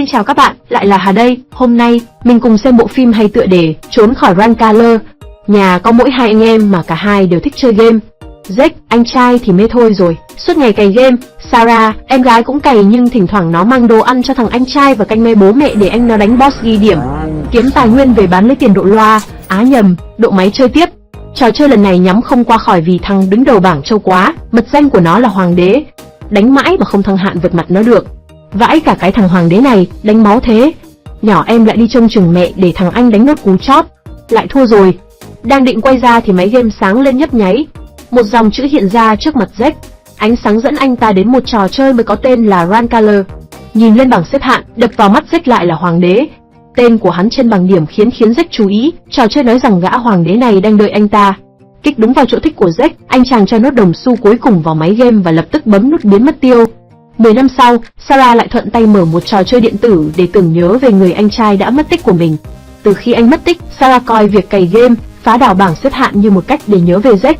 Xin chào các bạn, lại là Hà đây. Hôm nay, mình cùng xem bộ phim hay tựa đề Trốn khỏi Rancagler. Nhà có mỗi hai anh em mà cả hai đều thích chơi game. Jack, anh trai thì mê thôi rồi, suốt ngày cày game. Sarah, em gái cũng cày nhưng thỉnh thoảng nó mang đồ ăn cho thằng anh trai và canh mê bố mẹ để anh nó đánh boss ghi điểm, kiếm tài nguyên về bán lấy tiền độ loa, độ máy chơi tiếp. Trò chơi lần này nhắm không qua khỏi vì thằng đứng đầu bảng trâu quá, mật danh của nó là Hoàng đế. Đánh mãi mà không thăng hạn vượt mặt nó được. Vãi cả cái thằng Hoàng đế này, đánh máu thế. Nhỏ em lại đi trông chừng mẹ để thằng anh đánh nốt cú chót. Lại thua rồi. Đang định quay ra thì máy game sáng lên nhấp nháy. Một dòng chữ hiện ra trước mặt Jack. Ánh sáng dẫn anh ta đến một trò chơi mới có tên là Rancagler. Nhìn lên bảng xếp hạng, đập vào mắt Jack lại là Hoàng đế. Tên của hắn trên bảng điểm khiến Jack chú ý. Trò chơi nói rằng gã Hoàng đế này đang đợi anh ta. Kích đúng vào chỗ thích của Jack, anh chàng cho nốt đồng xu cuối cùng vào máy game và lập tức bấm nút biến mất tiêu. 10 năm sau, Sarah lại thuận tay mở một trò chơi điện tử để tưởng nhớ về người anh trai đã mất tích của mình. Từ khi anh mất tích, Sarah coi việc cày game, phá đảo bảng xếp hạng như một cách để nhớ về Jack.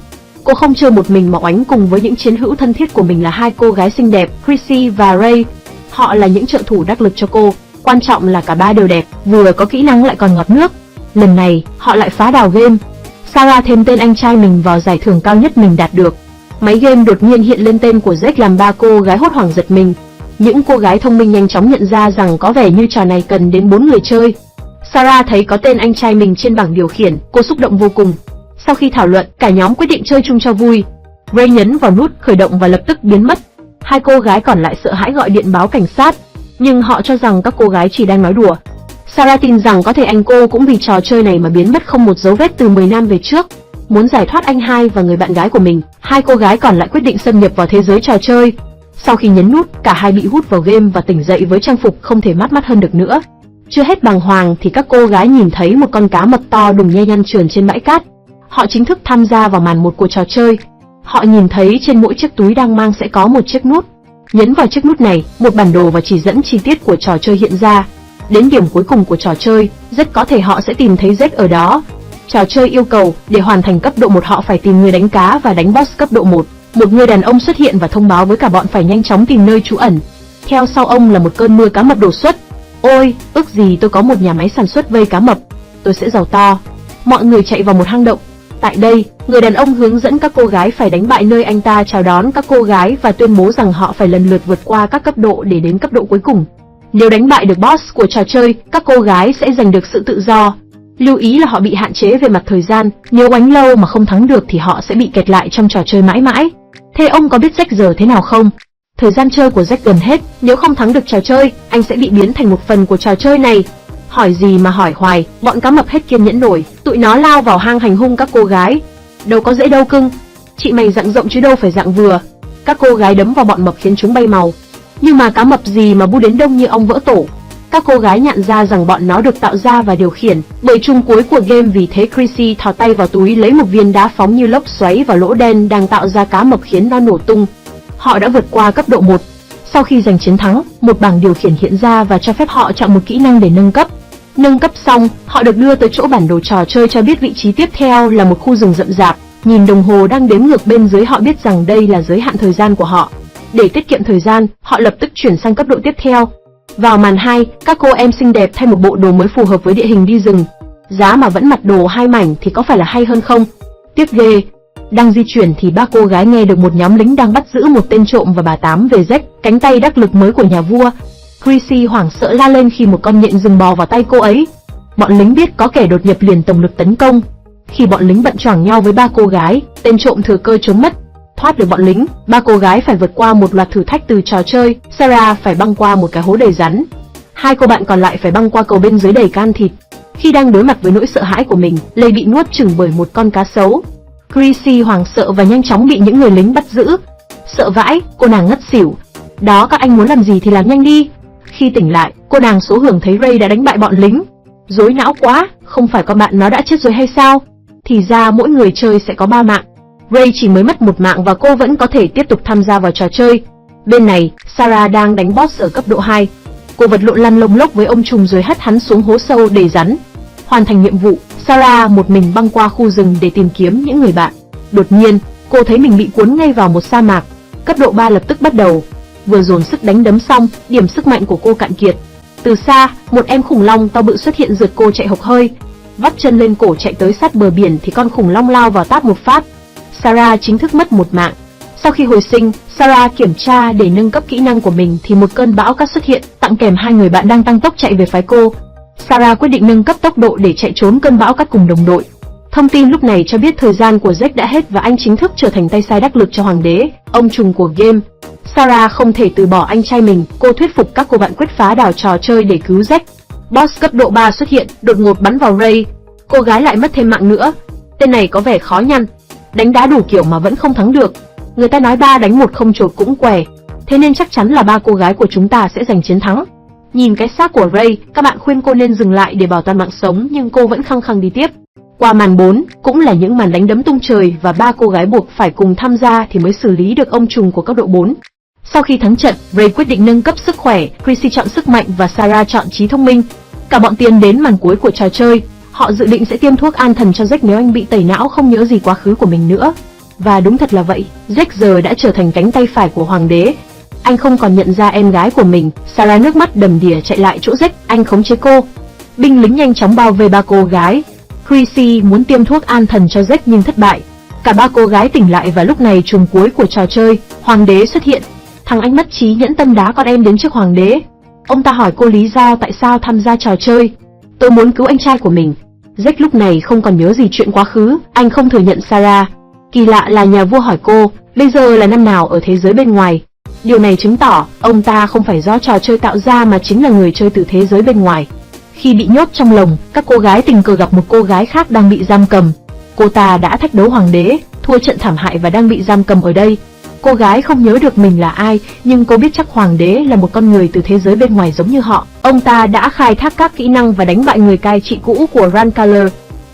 Cô không chơi một mình mà oánh cùng với những chiến hữu thân thiết của mình là hai cô gái xinh đẹp, Chrissy và Ray. Họ là những trợ thủ đắc lực cho cô, quan trọng là cả ba đều đẹp, vừa có kỹ năng lại còn ngọt nước. Lần này, họ lại phá đảo game. Sarah thêm tên anh trai mình vào giải thưởng cao nhất mình đạt được. Máy game đột nhiên hiện lên tên của Jack làm ba cô gái hốt hoảng giật mình. Những cô gái thông minh nhanh chóng nhận ra rằng có vẻ như trò này cần đến 4 người chơi. Sarah thấy có tên anh trai mình trên bảng điều khiển, cô xúc động vô cùng. Sau khi thảo luận, cả nhóm quyết định chơi chung cho vui. Ray nhấn vào nút khởi động và lập tức biến mất. Hai cô gái còn lại sợ hãi gọi điện báo cảnh sát, nhưng họ cho rằng các cô gái chỉ đang nói đùa. Sarah tin rằng có thể anh cô cũng vì trò chơi này mà biến mất không một dấu vết từ 10 năm về trước. Muốn giải thoát anh hai và người bạn gái của mình, hai cô gái còn lại quyết định xâm nhập vào thế giới trò chơi. Sau khi nhấn nút, cả hai bị hút vào game và tỉnh dậy với trang phục không thể mát mắt hơn được nữa. Chưa hết bàng hoàng thì các cô gái nhìn thấy một con cá mập to đùng nhe nhăn trườn trên bãi cát. Họ chính thức tham gia vào màn 1 của trò chơi. Họ nhìn thấy trên mỗi chiếc túi đang mang sẽ có một chiếc nút. Nhấn vào chiếc nút này, một bản đồ và chỉ dẫn chi tiết của trò chơi hiện ra. Đến điểm cuối cùng của trò chơi, rất có thể họ sẽ tìm thấy Jack ở đó. Trò chơi yêu cầu, để hoàn thành cấp độ 1 họ phải tìm người đánh cá và đánh boss cấp độ 1. Một người đàn ông xuất hiện và thông báo với cả bọn phải nhanh chóng tìm nơi trú ẩn. Theo sau ông là một cơn mưa cá mập đổ xuất. Ôi, ước gì tôi có một nhà máy sản xuất vây cá mập. Tôi sẽ giàu to. Mọi người chạy vào một hang động. Tại đây, người đàn ông hướng dẫn các cô gái phải đánh bại nơi anh ta chào đón các cô gái và tuyên bố rằng họ phải lần lượt vượt qua các cấp độ để đến cấp độ cuối cùng. Nếu đánh bại được boss của trò chơi, các cô gái sẽ giành được sự tự do. Lưu ý là họ bị hạn chế về mặt thời gian, nếu oánh lâu mà không thắng được thì họ sẽ bị kẹt lại trong trò chơi mãi mãi. Thế ông có biết Jack giờ thế nào không? Thời gian chơi của Jack gần hết, nếu không thắng được trò chơi, anh sẽ bị biến thành một phần của trò chơi này. Hỏi gì mà hỏi hoài, bọn cá mập hết kiên nhẫn nổi, tụi nó lao vào hang hành hung các cô gái. Đâu có dễ đâu cưng, chị mày dặn rộng chứ đâu phải dạng vừa. Các cô gái đấm vào bọn mập khiến chúng bay màu. Nhưng mà cá mập gì mà bu đến đông như ong vỡ tổ. Các cô gái nhận ra rằng bọn nó được tạo ra và điều khiển bởi chung cuối của game, vì thế Chrissy thò tay vào túi lấy một viên đá phóng như lốc xoáy vào lỗ đen đang tạo ra cá mập khiến nó nổ tung. Họ đã vượt qua cấp độ 1. Sau khi giành chiến thắng, một bảng điều khiển hiện ra và cho phép họ chọn một kỹ năng để nâng cấp. Nâng cấp xong, họ được đưa tới chỗ bản đồ trò chơi cho biết vị trí tiếp theo là một khu rừng rậm rạp. Nhìn đồng hồ đang đếm ngược bên dưới, họ biết rằng đây là giới hạn thời gian của họ. Để tiết kiệm thời gian, họ lập tức chuyển sang cấp độ tiếp theo. Vào màn 2, các cô em xinh đẹp thay một bộ đồ mới phù hợp với địa hình đi rừng. Giá mà vẫn mặc đồ 2 mảnh thì có phải là hay hơn không? Tiếc ghê. Đang di chuyển thì ba cô gái nghe được một nhóm lính đang bắt giữ một tên trộm và bà Tám về Jack, cánh tay đắc lực mới của nhà vua. Chrissy hoảng sợ la lên khi một con nhện rừng bò vào tay cô ấy. Bọn lính biết có kẻ đột nhập liền tổng lực tấn công. Khi bọn lính bận choảng nhau với ba cô gái, tên trộm thừa cơ trốn mất. Thoát được bọn lính, ba cô gái phải vượt qua một loạt thử thách từ trò chơi. Sarah phải băng qua một cái hố đầy rắn. Hai cô bạn còn lại phải băng qua cầu bên dưới đầy can thịt. Khi đang đối mặt với nỗi sợ hãi của mình, Lay bị nuốt chửng bởi một con cá sấu. Chrissy hoảng sợ và nhanh chóng bị những người lính bắt giữ. Sợ vãi, cô nàng ngất xỉu. Đó, các anh muốn làm gì thì làm nhanh đi. Khi tỉnh lại, cô nàng số hưởng thấy Ray đã đánh bại bọn lính. Rối não quá, không phải con bạn nó đã chết rồi hay sao? Thì ra mỗi người chơi sẽ có 3 mạng. Ray chỉ mới mất 1 mạng và cô vẫn có thể tiếp tục tham gia vào trò chơi. Bên này, Sarah đang đánh boss ở cấp độ 2. Cô vật lộn lăn lông lốc với ông trùm rồi hất hắn xuống hố sâu đầy rắn. Hoàn thành nhiệm vụ, Sarah một mình băng qua khu rừng để tìm kiếm những người bạn. Đột nhiên, cô thấy mình bị cuốn ngay vào một sa mạc. Cấp độ 3 lập tức bắt đầu. Vừa dồn sức đánh đấm xong, điểm sức mạnh của cô cạn kiệt. Từ xa, một em khủng long to bự xuất hiện rượt cô chạy hộc hơi. Vắt chân lên cổ chạy tới sát bờ biển thì con khủng long lao vào tát một phát. Sarah chính thức mất một mạng. Sau khi hồi sinh, Sarah kiểm tra để nâng cấp kỹ năng của mình thì một cơn bão cát xuất hiện, tặng kèm hai người bạn đang tăng tốc chạy về phái cô. Sarah quyết định nâng cấp tốc độ để chạy trốn cơn bão cát cùng đồng đội. Thông tin lúc này cho biết thời gian của Zack đã hết và anh chính thức trở thành tay sai đắc lực cho hoàng đế, ông trùm của game. Sarah không thể từ bỏ anh trai mình, cô thuyết phục các cô bạn quyết phá đảo trò chơi để cứu Zack. Boss cấp độ 3 xuất hiện, đột ngột bắn vào Ray. Cô gái lại mất thêm mạng nữa. Tên này có vẻ khó nhăn, đánh đá đủ kiểu mà vẫn không thắng được. Người ta nói 3 đánh 1 không chột cũng què, thế nên chắc chắn là 3 cô gái của chúng ta sẽ giành chiến thắng. Nhìn cái xác của Ray, các bạn khuyên cô nên dừng lại để bảo toàn mạng sống nhưng cô vẫn khăng khăng đi tiếp. Qua màn 4, cũng là những màn đánh đấm tung trời và 3 cô gái buộc phải cùng tham gia thì mới xử lý được ông trùm của cấp độ 4. Sau khi thắng trận, Ray quyết định nâng cấp sức khỏe, Chrissy chọn sức mạnh và Sarah chọn trí thông minh. Cả bọn tiến đến màn cuối của trò chơi. Họ dự định sẽ tiêm thuốc an thần cho Zack nếu anh bị tẩy não không nhớ gì quá khứ của mình nữa. Và đúng thật là vậy, Zack giờ đã trở thành cánh tay phải của hoàng đế. Anh không còn nhận ra em gái của mình. Sarah nước mắt đầm đìa chạy lại chỗ Zack, anh khống chế cô. Binh lính nhanh chóng bao vây 3 cô gái. Chrissy muốn tiêm thuốc an thần cho Zack nhưng thất bại. Cả 3 cô gái tỉnh lại và lúc này trùm cuối của trò chơi, hoàng đế xuất hiện. Thằng anh mất trí nhẫn tâm đá con em đến trước hoàng đế. Ông ta hỏi cô lý do tại sao tham gia trò chơi. Tôi muốn cứu anh trai của mình. Zack lúc này không còn nhớ gì chuyện quá khứ, anh không thừa nhận Sarah. Kỳ lạ là nhà vua hỏi cô, bây giờ là năm nào ở thế giới bên ngoài. Điều này chứng tỏ, ông ta không phải do trò chơi tạo ra mà chính là người chơi từ thế giới bên ngoài. Khi bị nhốt trong lồng, các cô gái tình cờ gặp một cô gái khác đang bị giam cầm. Cô ta đã thách đấu hoàng đế, thua trận thảm hại và đang bị giam cầm ở đây. Cô gái không nhớ được mình là ai, nhưng cô biết chắc hoàng đế là một con người từ thế giới bên ngoài giống như họ. Ông ta đã khai thác các kỹ năng và đánh bại người cai trị cũ của Rankaler.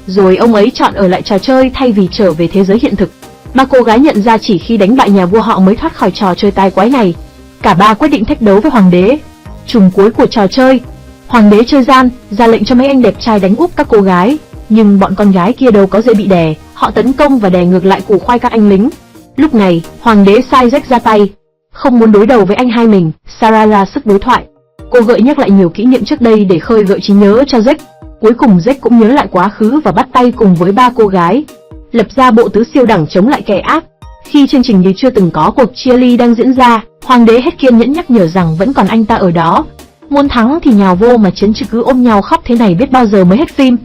Rồi ông ấy chọn ở lại trò chơi thay vì trở về thế giới hiện thực. Mà cô gái nhận ra chỉ khi đánh bại nhà vua họ mới thoát khỏi trò chơi tai quái này. Cả 3 quyết định thách đấu với hoàng đế. Trùm cuối của trò chơi, hoàng đế chơi gian, ra lệnh cho mấy anh đẹp trai đánh úp các cô gái. Nhưng bọn con gái kia đâu có dễ bị đè, họ tấn công và đè ngược lại củ khoai các anh lính. Lúc này, hoàng đế sai Zack ra tay. Không muốn đối đầu với anh hai mình, Sarah ra sức đối thoại. Cô gợi nhắc lại nhiều kỷ niệm trước đây để khơi gợi trí nhớ cho Zack. Cuối cùng Zack cũng nhớ lại quá khứ và bắt tay cùng với 3 cô gái, lập ra bộ tứ siêu đẳng chống lại kẻ ác. Khi chương trình như chưa từng có cuộc chia ly đang diễn ra, hoàng đế hết kiên nhẫn nhắc nhở rằng vẫn còn anh ta ở đó. Muốn thắng thì nhào vô mà chiến chứ cứ ôm nhau khóc thế này biết bao giờ mới hết phim.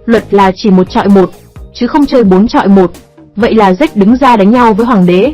Luật là chỉ 1 chọi 1, chứ không chơi 4 chọi 1. Vậy là Zack đứng ra đánh nhau với hoàng đế.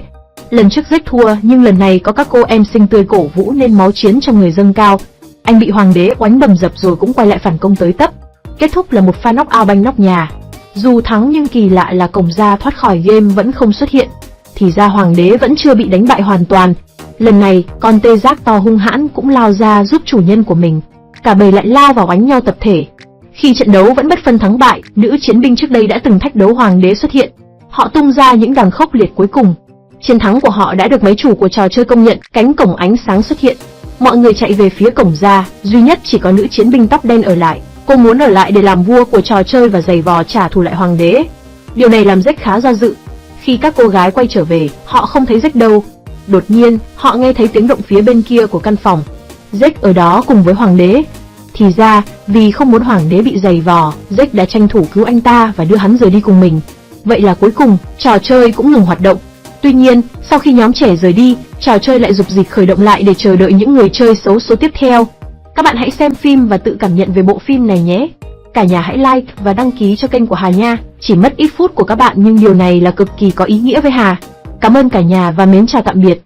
Lần trước Zack thua nhưng lần này có các cô em xinh tươi cổ vũ nên máu chiến trong người dâng cao. Anh bị hoàng đế oánh bầm dập rồi cũng quay lại phản công tới tấp. Kết thúc là một pha knock out banh nóc nhà. Dù thắng nhưng kỳ lạ là cổng ra thoát khỏi game vẫn không xuất hiện. Thì ra hoàng đế vẫn chưa bị đánh bại hoàn toàn. Lần này, con tê giác to hung hãn cũng lao ra giúp chủ nhân của mình. Cả bầy lại lao vào đánh nhau tập thể. Khi trận đấu vẫn bất phân thắng bại, nữ chiến binh trước đây đã từng thách đấu hoàng đế xuất hiện. Họ tung ra những đòn khốc liệt cuối cùng. Chiến thắng của họ đã được máy chủ của trò chơi công nhận, cánh cổng ánh sáng xuất hiện. Mọi người chạy về phía cổng ra, duy nhất chỉ có nữ chiến binh tóc đen ở lại. Cô muốn ở lại để làm vua của trò chơi và giày vò trả thù lại hoàng đế. Điều này làm Zack khá do dự. Khi các cô gái quay trở về, họ không thấy Zack đâu. Đột nhiên, họ nghe thấy tiếng động phía bên kia của căn phòng. Zack ở đó cùng với hoàng đế. Thì ra, vì không muốn hoàng đế bị giày vò, Zack đã tranh thủ cứu anh ta và đưa hắn rời đi cùng mình. Vậy là cuối cùng, trò chơi cũng ngừng hoạt động. Tuy nhiên, sau khi nhóm trẻ rời đi, trò chơi lại rục rịch khởi động lại để chờ đợi những người chơi xấu số tiếp theo. Các bạn hãy xem phim và tự cảm nhận về bộ phim này nhé. Cả nhà hãy like và đăng ký cho kênh của Hà nha. Chỉ mất ít phút của các bạn nhưng điều này là cực kỳ có ý nghĩa với Hà. Cảm ơn cả nhà và mến chào tạm biệt.